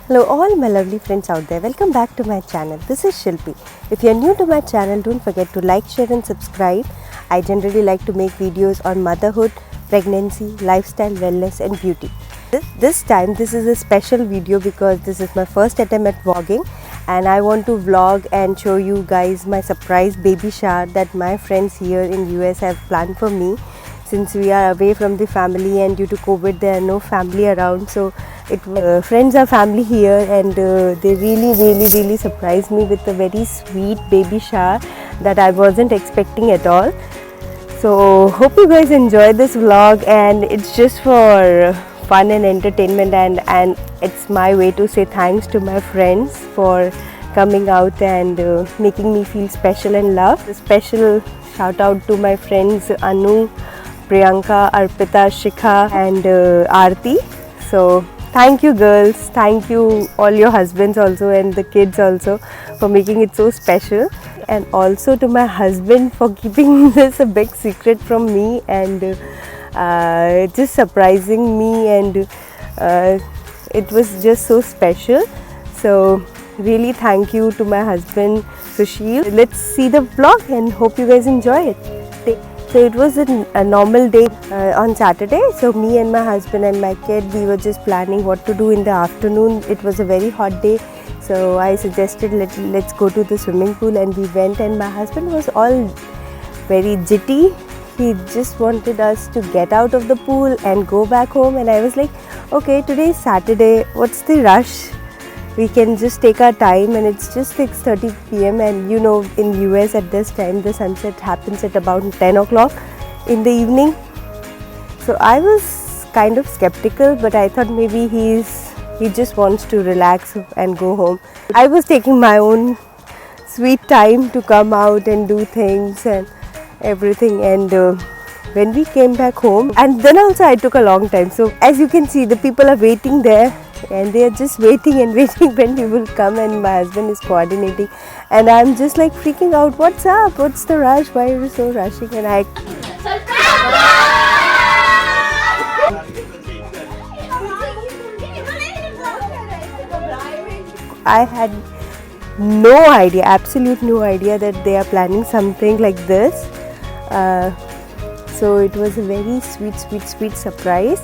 Hello all my lovely friends out there, welcome back to my channel. This is Shilpi. If you are new to my channel, don't forget to like, share and subscribe. I generally like to make videos on motherhood, pregnancy, lifestyle, wellness and beauty. This time this is a special video because this is my first attempt at vlogging and I want to vlog and show you guys my surprise baby shower that my friends here in US have planned for me. Since we are away from the family and due to COVID there are no family around, so friends are family here and they really surprised me with a very sweet baby shower that I wasn't expecting at all. So hope you guys enjoy this vlog, and it's just for fun and entertainment, and it's my way to say thanks to my friends for coming out and making me feel special and loved. A special shout out to my friends Anu, Priyanka, Arpita, Shikha and Aarti. So thank you girls, thank you all your husbands also and the kids also for making it so special, and also to my husband for keeping this a big secret from me and just surprising me, and it was just so special. So really thank you to my husband Sushil. Let's see the vlog and hope you guys enjoy it. So it was a normal day on Saturday. So me and my husband and my kid, we were just planning what to do in the afternoon. It was a very hot day, so I suggested let's go to the swimming pool, and we went, and my husband was all very jitty. He just wanted us to get out of the pool and go back home, and I was like, okay, today is Saturday, what's the rush? We can just take our time, and it's just 6:30 p.m. and you know in US at this time the sunset happens at about 10 o'clock in the evening. So I was kind of skeptical, but I thought maybe he just wants to relax and go home. I was taking my own sweet time to come out and do things and everything, and when we came back home, and then also I took a long time. So as you can see, the people are waiting there and they are just waiting and waiting when we will come, and my husband is coordinating and I'm just like freaking out. What's up? What's the rush? Why are you so rushing? And I had no idea, absolute no idea that they are planning something like this. So it was a very sweet surprise,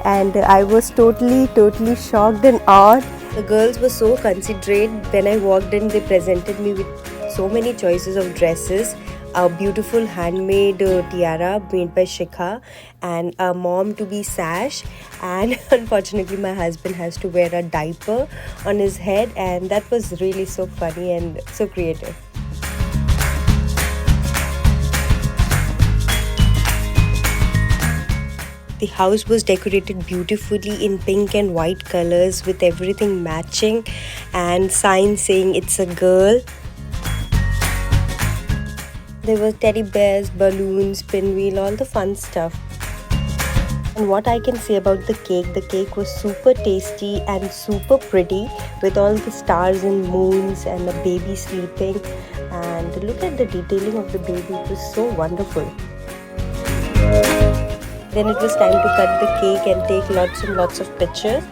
and I was totally shocked and awed. The girls were so considerate. When I walked in, they presented me with so many choices of dresses, a beautiful handmade tiara made by Shikha, and a mom to be sash, and unfortunately my husband has to wear a diaper on his head, and that was really so funny and so creative. The house was decorated beautifully in pink and white colors with everything matching, and signs saying it's a girl. There were teddy bears, balloons, pinwheel, all the fun stuff. And what I can say about the cake was super tasty and super pretty with all the stars and moons and a baby sleeping. And look at the detailing of the baby, it was so wonderful. Then it was time to cut the cake and take lots and lots of pictures.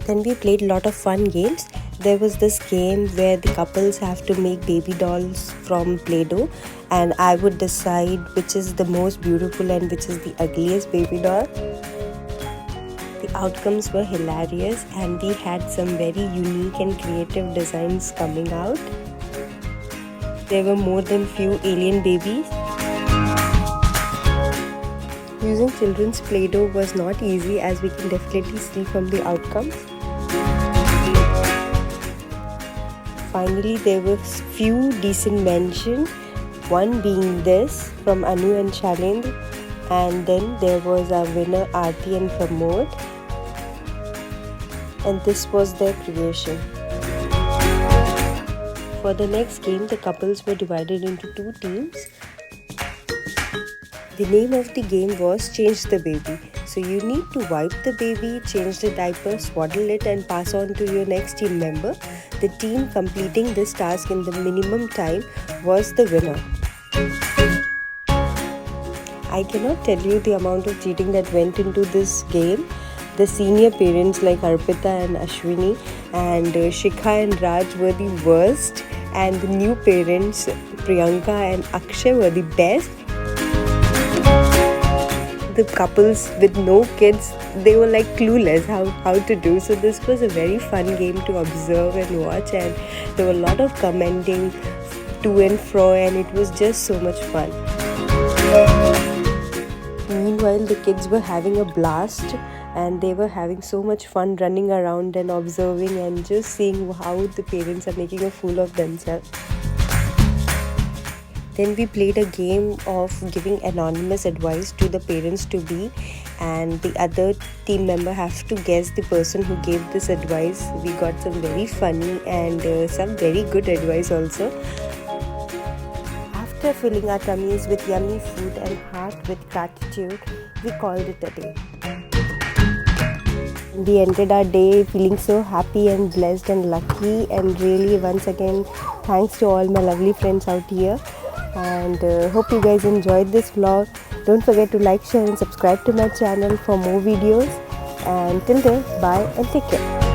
Then we played a lot of fun games. There was this game where the couples have to make baby dolls from Play-Doh, and I would decide which is the most beautiful and which is the ugliest baby doll. The outcomes were hilarious, and we had some very unique and creative designs coming out. There were more than few alien babies. Using children's Play-Doh was not easy, as we can definitely see from the outcomes. Finally, there were few decent mentions, one being this from Anu and Shalendra, and then there was our winner Aarti and Pramod, and this was their creation. For the next game, the couples were divided into two teams. The name of the game was Change the Baby. So you need to wipe the baby, change the diaper, swaddle it and pass on to your next team member. The team completing this task in the minimum time was the winner. I cannot tell you the amount of cheating that went into this game. The senior parents like Arpita and Ashwini and Shikha and Raj were the worst, and the new parents Priyanka and Akshay were the best. The couples with no kids, they were like clueless how to do. So this was a very fun game to observe and watch, and there were a lot of commenting to and fro, and it was just so much fun. Meanwhile, the kids were having a blast and they were having so much fun running around and observing and just seeing how the parents are making a fool of themselves. Then we played a game of giving anonymous advice to the parents to be, and the other team member has to guess the person who gave this advice. We got some very funny and some very good advice also. After filling our tummies with yummy food and heart with gratitude, we called it a day. We ended our day feeling so happy and blessed and lucky, and really once again thanks to all my lovely friends out here, and hope you guys enjoyed this vlog. Don't forget to like, share and subscribe to my channel for more videos, and till then, bye and take care.